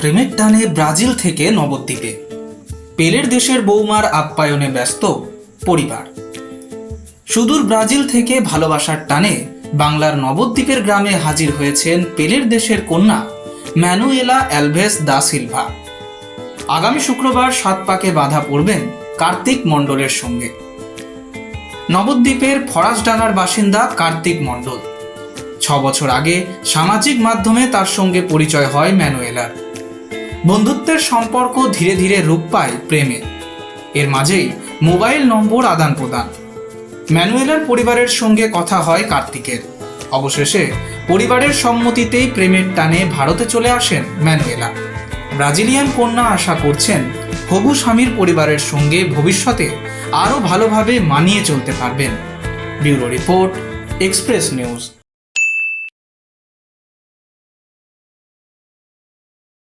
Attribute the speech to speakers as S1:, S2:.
S1: প্রেমের টানে ব্রাজিল থেকে নবদ্বীপে পেলের দেশের বৌমার আপ্যায়নে ব্যস্ত পরিবার। সুদূর ব্রাজিল থেকে ভালোবাসার টানে বাংলার নবদ্বীপের গ্রামে হাজির হয়েছেন পেলের দেশের কন্যা ম্যানুয়েলা অ্যালভেস দা সিলভা। আগামী শুক্রবার 7 পাকে বাঁধা পড়বেন কার্তিক মণ্ডলের সঙ্গে। নবদ্বীপের ফরাসডাঙ্গার বাসিন্দা কার্তিক মণ্ডল 6 বছর আগে সামাজিক মাধ্যমে তার সঙ্গে পরিচয় হয় ম্যানুয়েলার। বন্ধুত্বের সম্পর্ক ধীরে ধীরে রূপ পায় প্রেমে। এর মাঝেই মোবাইল নম্বর আদান প্রদান। ম্যানুয়েলার পরিবারের সঙ্গে কথা হয় কার্তিকের। অবশেষে পরিবারের সম্মতিতেই প্রেমের টানে ভারতে চলে আসেন ম্যানুয়েলা। ব্রাজিলিয়ান কন্যা আশা করছেন হবু স্বামীর পরিবারের সঙ্গে ভবিষ্যতে আরও ভালোভাবে মানিয়ে চলতে পারবেন। Bureau report, express news.